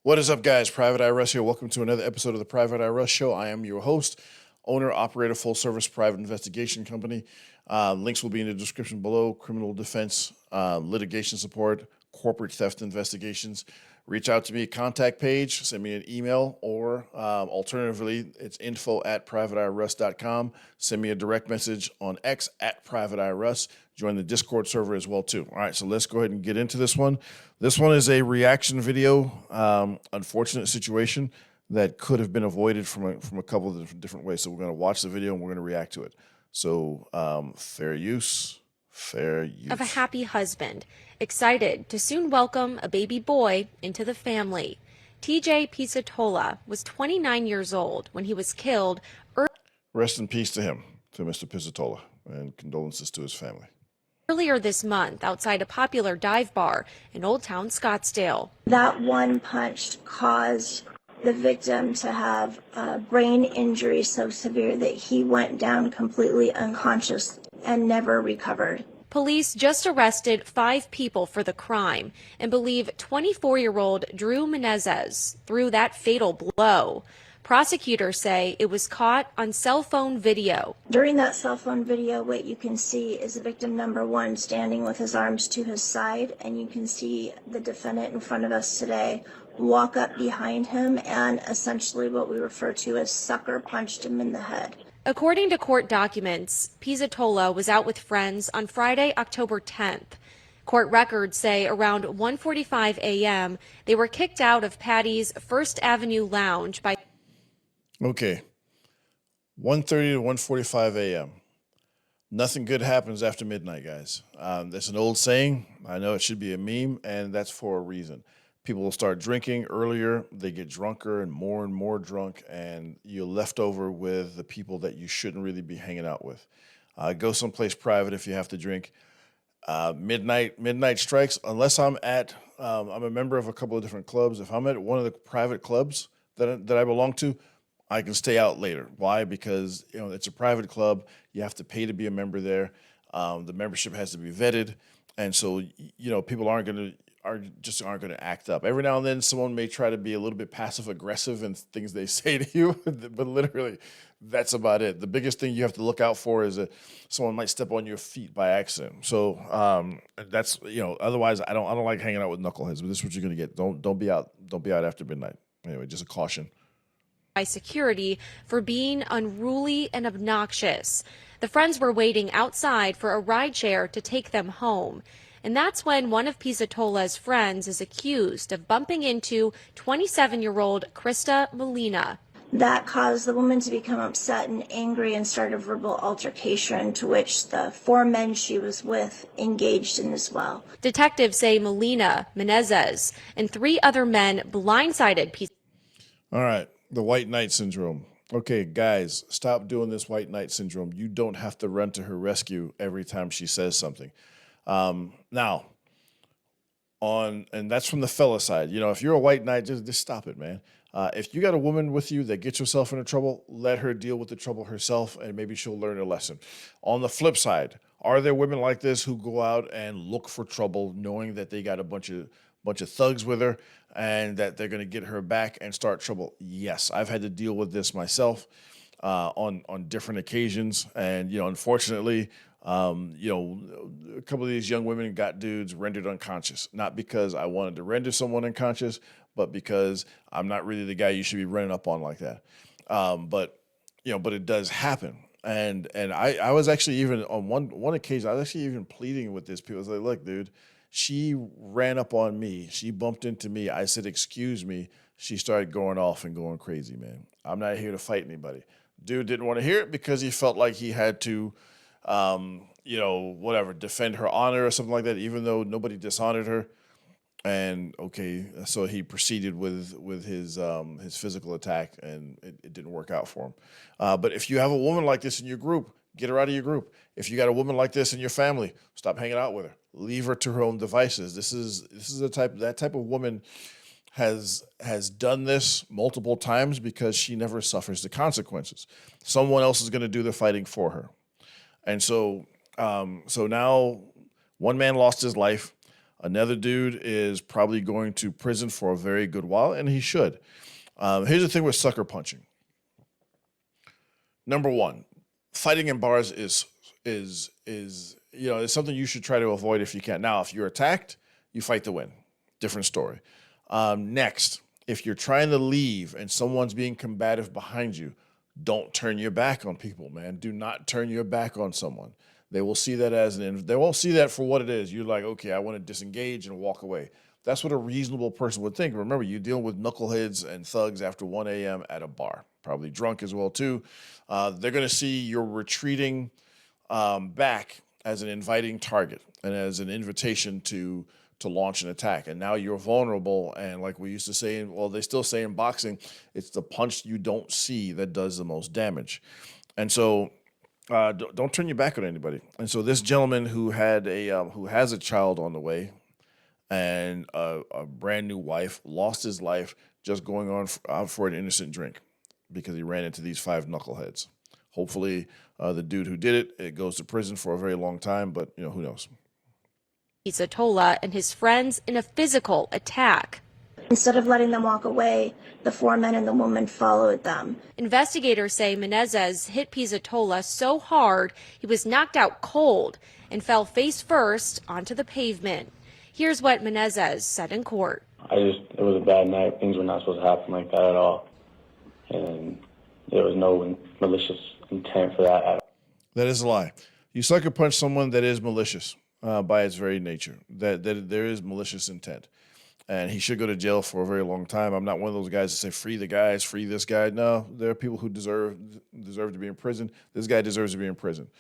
What is up, guys? Private Eye Russ here. Welcome to another episode of the Private Eye Russ Show. I am your host, owner, operator, full service private investigation company. Links will be in the description below. Criminal defense, litigation support, corporate theft investigations. Reach out to me, contact page, send me an email, or alternatively, it's info@privateeruss.com. Send me a direct message on X @privateeruss. Join the Discord server as well, too. All right, so let's go ahead and get into this one. This one is a reaction video, unfortunate situation that could have been avoided from a couple of different ways. So we're going to watch the video and we're going to react to it. So fair use. Of a happy husband, excited to soon welcome a baby boy into the family. TJ Pisatola was 29 years old when he was killed. Rest in peace to him, to Mr. Pisatola, and condolences to his family. Earlier this month outside a popular dive bar in Old Town Scottsdale. That one punch caused the victim to have a brain injury so severe that he went down completely unconscious and never recovered. Police just arrested 5 people for the crime and believe 24-year-old Drew Menezes threw that fatal blow. Prosecutors say it was caught on cell phone video. During that cell phone video, what you can see is victim number 1 standing with his arms to his side, and you can see the defendant in front of us today walk up behind him and essentially what we refer to as sucker punched him in the head. According to court documents, Pisatola was out with friends on Friday, October 10th. Court records say around 1:45 a.m. they were kicked out of Patty's First Avenue Lounge by... Okay, 1:30 to 1:45 a.m. Nothing good happens after midnight, guys. That's an old saying. I know it should be a meme, and that's for a reason. People will start drinking earlier, they get drunker and more drunk, and you're left over with the people that you shouldn't really be hanging out with. Go someplace private if you have to drink. Midnight strikes, unless I'm a member of a couple of different clubs. If I'm at one of the private clubs that I belong to, I can stay out later. Why? Because it's a private club. You have to pay to be a member there. The membership has to be vetted, and so people aren't going to act up. Every now and then, someone may try to be a little bit passive aggressive in things they say to you, but literally, that's about it. The biggest thing you have to look out for is that someone might step on your feet by accident. So that's Otherwise, I don't like hanging out with knuckleheads. But this is what you're going to get. Don't be out after midnight. Anyway, just a caution. By security for being unruly and obnoxious. The friends were waiting outside for a rideshare to take them home. And that's when one of Pisatola's friends is accused of bumping into 27-year-old Krista Molina. That caused the woman to become upset and angry and start a verbal altercation, to which the 4 men she was with engaged in as well. Detectives say Molina, Menezes, and 3 other men blindsided Pisatola. All right, the white knight syndrome. Okay, guys, stop doing this white knight syndrome. You don't have to run to her rescue every time she says something. And that's from the fella side. If you're a white knight, just stop it, man. If you got a woman with you that gets herself into trouble, let her deal with the trouble herself, and maybe she'll learn a lesson. On the flip side, are there women like this who go out and look for trouble, knowing that they got a bunch of thugs with her and that they're going to get her back and start trouble? Yes, I've had to deal with this myself on different occasions, and unfortunately. A couple of these young women got dudes rendered unconscious, not because I wanted to render someone unconscious, but because I'm not really the guy you should be running up on like that. But it does happen. And I was actually even on one occasion, I was actually even pleading with this. People I was like, look, dude, she ran up on me. She bumped into me. I said, excuse me. She started going off and going crazy, man. I'm not here to fight anybody. Dude didn't want to hear it because he felt like he had to defend her honor or something like that, even though nobody dishonored her. And okay, so he proceeded with his physical attack, and it didn't work out for him. But if you have a woman like this in your group, get her out of your group. If you got a woman like this in your family, stop hanging out with her. Leave her to her own devices. This is that type of woman has done this multiple times because she never suffers the consequences. Someone else is going to do the fighting for her. And so now one man lost his life. Another dude is probably going to prison for a very good while, and he should. Here's the thing with sucker punching. Number one, fighting in bars is it's something you should try to avoid if you can. Now, if you're attacked, you fight to win. Different story. Next, if you're trying to leave and someone's being combative behind you, don't turn your back on people, man. Do not turn your back on someone. They will see that they won't see that for what it is. You're like, okay, I want to disengage and walk away. That's what a reasonable person would think. Remember, you deal with knuckleheads and thugs after 1 a.m. at a bar, probably drunk as well too. They're going to see you're retreating back as an inviting target and as an invitation to launch an attack. And now you're vulnerable. And like we used to say, they still say in boxing, it's the punch you don't see that does the most damage. And so don't turn your back on anybody. And so this gentleman who has a child on the way and a brand new wife lost his life just going out for an innocent drink because he ran into these 5 knuckleheads. Hopefully the dude who did it goes to prison for a very long time, but who knows? Pizzatola and his friends in a physical attack. Instead of letting them walk away, the 4 men and the woman followed them. Investigators say Menezes hit Pizzatola so hard he was knocked out cold and fell face first onto the pavement. Here's what Menezes said in court. It was a bad night. Things were not supposed to happen like that at all. And there was no malicious intent for that at all. That is a lie. You sucker punch someone that is malicious by its very nature. That there is malicious intent. And he should go to jail for a very long time. I'm not one of those guys that say, free the guys, free this guy. No, there are people who deserve to be in prison. This guy deserves to be in prison.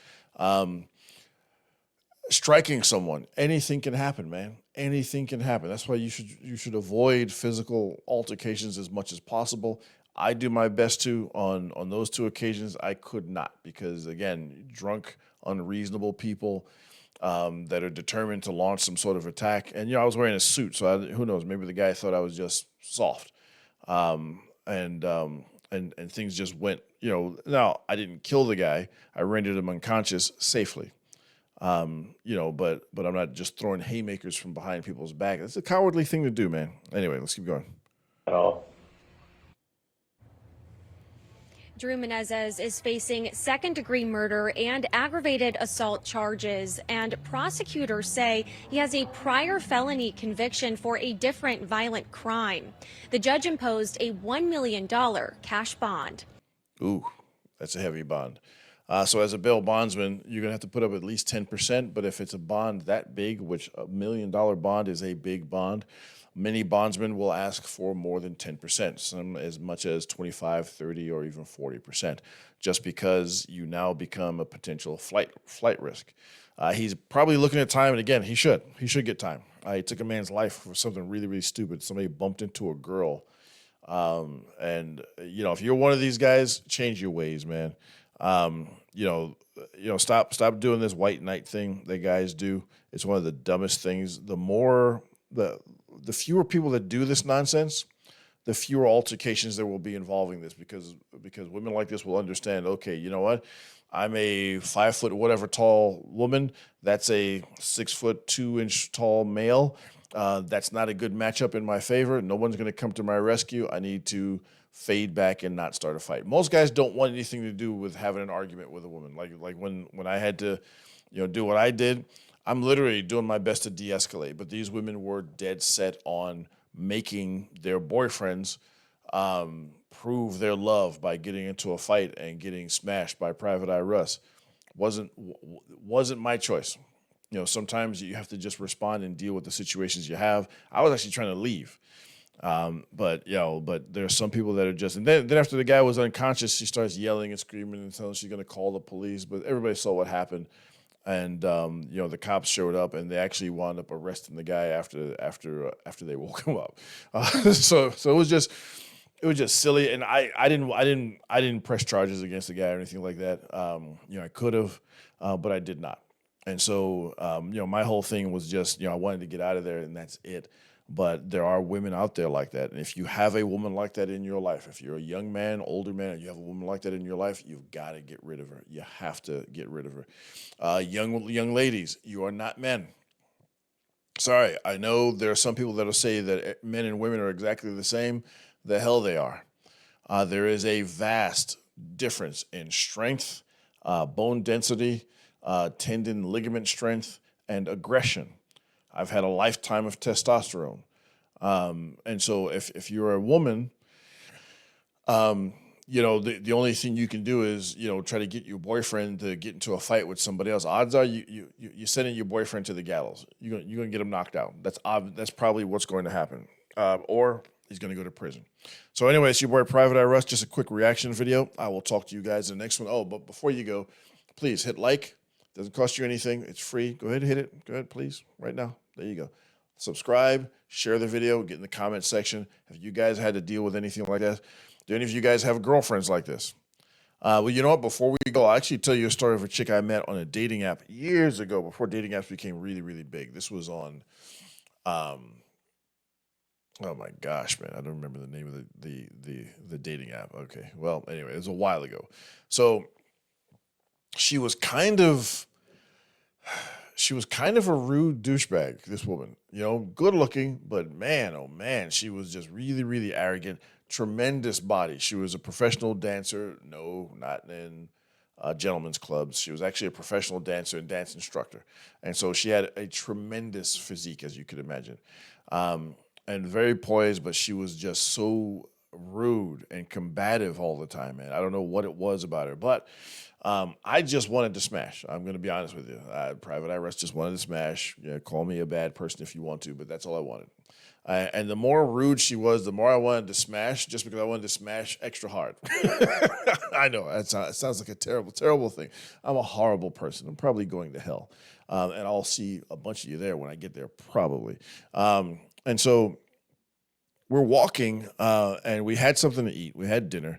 Striking someone, anything can happen, man. Anything can happen. That's why you should avoid physical altercations as much as possible. I do my best to on those 2 occasions. I could not because, again, drunk, unreasonable people that are determined to launch some sort of attack. And, I was wearing a suit, so who knows? Maybe the guy thought I was just soft. And things just went, now I didn't kill the guy. I rendered him unconscious safely. But I'm not just throwing haymakers from behind people's back. That's a cowardly thing to do, man. Anyway, let's keep going. At all. Drew Menezes is facing second-degree murder and aggravated assault charges, and prosecutors say he has a prior felony conviction for a different violent crime. The judge imposed a $1 million cash bond. Ooh, that's a heavy bond. So as a bail bondsman, you're going to have to put up at least 10%, but if it's a bond that big, which $1 million bond is a big bond, many bondsmen will ask for more than 10%, some as much as 25, 30, or even 40%, just because you now become a potential flight risk. He's probably looking at time, and again, he should get time. He took a man's life for something really, really stupid. Somebody bumped into a girl. If you're one of these guys, change your ways, man. Stop doing this white knight thing that guys do. It's one of the dumbest things. The fewer people that do this nonsense, the fewer altercations there will be involving this because women like this will understand, okay, you know what? I'm a 5 foot whatever tall woman. That's a 6 foot 2 inch tall male. That's not a good matchup in my favor. No one's going to come to my rescue. I need to fade back and not start a fight. Most guys don't want anything to do with having an argument with a woman. Like when I had to, do what I did, I'm literally doing my best to de-escalate. But these women were dead set on making their boyfriends prove their love by getting into a fight and getting smashed by Private Eye Russ. Wasn't my choice. Sometimes you have to just respond and deal with the situations you have. I was actually trying to leave. But there are some people that are just, and then after the guy was unconscious, she starts yelling and screaming and telling she's going to call the police. But everybody saw what happened. And, the cops showed up and they actually wound up arresting the guy after they woke him up. So it was just silly. And I didn't press charges against the guy or anything like that. I could have, but I did not. And so, my whole thing was just, I wanted to get out of there and that's it. But there are women out there like that. And if you have a woman like that in your life, if you're a young man, older man, and you have a woman like that in your life, you've got to get rid of her. You have to get rid of her. Young ladies, you are not men. Sorry, I know there are some people that'll say that men and women are exactly the same. The hell they are. There is a vast difference in strength, bone density, tendon ligament strength, and aggression. I've had a lifetime of testosterone. And so if you're a woman, the only thing you can do is, try to get your boyfriend to get into a fight with somebody else. Odds are you're sending your boyfriend to the gallows. You're gonna get him knocked out. That's probably what's going to happen. Or he's going to go to prison. So anyway, it's your boy Private Eye Russ. Just a quick reaction video. I will talk to you guys in the next one. Oh, but before you go, please hit like. Doesn't cost you anything. It's free. Go ahead and hit it. Go ahead, please. Right now. There you go. Subscribe, share the video, get in the comment section. Have you guys had to deal with anything like that? Do any of you guys have girlfriends like this? Well, you know what? Before we go, I'll actually tell you a story of a chick I met on a dating app years ago, before dating apps became really, really big. This was on, oh my gosh, man, I don't remember the name of the dating app. Okay, well, anyway, it was a while ago. So she was kind of a rude douchebag. This woman, good looking, but man, oh man, she was just really, really arrogant. Tremendous body. She was a professional dancer. No, not in gentlemen's clubs. She was actually a professional dancer and dance instructor. And so she had a tremendous physique, as you could imagine, and very poised, but she was just so rude and combative all the time, man. I don't know what it was about her, but I just wanted to smash. I'm going to be honest with you. Private Eye Russ just wanted to smash. Call me a bad person if you want to, but that's all I wanted. And the more rude she was, the more I wanted to smash, just because I wanted to smash extra hard. I know, it sounds like a terrible, terrible thing. I'm a horrible person. I'm probably going to hell. And I'll see a bunch of you there when I get there, probably. And so we're walking, and we had something to eat. We had dinner,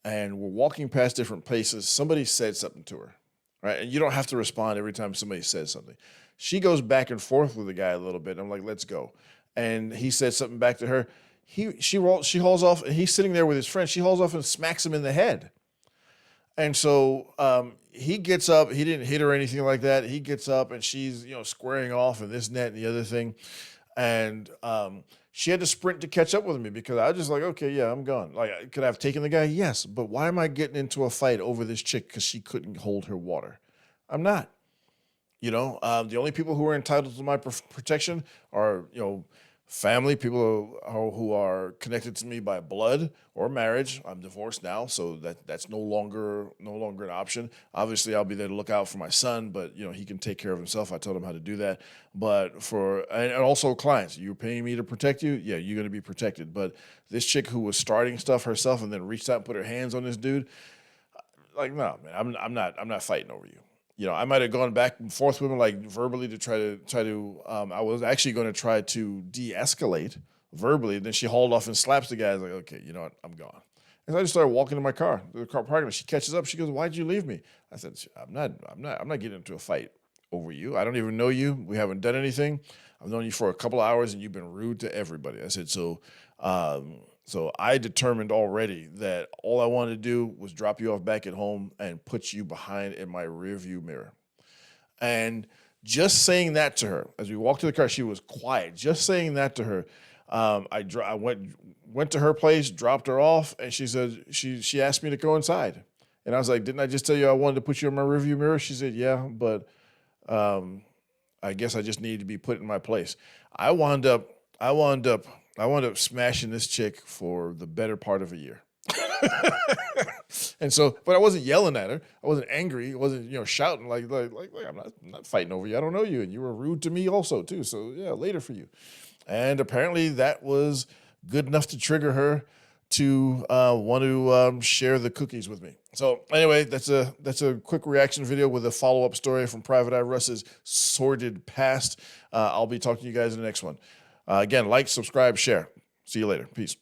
and we're walking past different places. Somebody said something to her, right? And you don't have to respond every time somebody says something. She goes back and forth with the guy a little bit. I'm like, let's go. And he said something back to her. She hauls off, and he's sitting there with his friend. She hauls off and smacks him in the head. And so he gets up. He didn't hit her or anything like that. He gets up, and she's squaring off and this and that and the other thing. And she had to sprint to catch up with me, because I was just like, okay, yeah, I'm gone. Like, could I have taken the guy? Yes, but why am I getting into a fight over this chick because she couldn't hold her water? I'm not. The only people who are entitled to my protection are, family, people who are connected to me by blood or marriage. I'm divorced now, so that's no longer an option. Obviously, I'll be there to look out for my son, but he can take care of himself. I told him how to do that. But and also clients, you're paying me to protect you. Yeah, you're going to be protected. But this chick who was starting stuff herself and then reached out and put her hands on this dude, like, no, man, I'm not fighting over you. I might have gone back and forth with him, like, verbally, to try to. I was actually going to try to de-escalate verbally. Then she hauled off and slaps the guy. I was like, okay, you know what? I'm gone. And so I just started walking to my car, the car parking lot. She catches up. She goes, "Why'd you leave me?" I said, I'm not getting into a fight over you. I don't even know you. We haven't done anything. I've known you for a couple of hours, and you've been rude to everybody. I said, so I determined already that all I wanted to do was drop you off back at home and put you behind in my rearview mirror. And just saying that to her, as we walked to the car, she was quiet. Just saying that to her, I went to her place, dropped her off, and she said she asked me to go inside. And I was like, "Didn't I just tell you I wanted to put you in my rearview mirror?" She said, "Yeah, but I guess I just needed to be put in my place." I wound up smashing this chick for the better part of a year. And so, but I wasn't yelling at her. I wasn't angry. I wasn't, shouting like I'm not fighting over you. I don't know you, and you were rude to me also too. So yeah, later for you. And apparently that was good enough to trigger her to want to share the cookies with me. So anyway, that's a quick reaction video with a follow-up story from Private Eye Russ's sordid past. I'll be talking to you guys in the next one. Again, like, subscribe, share. See you later. Peace.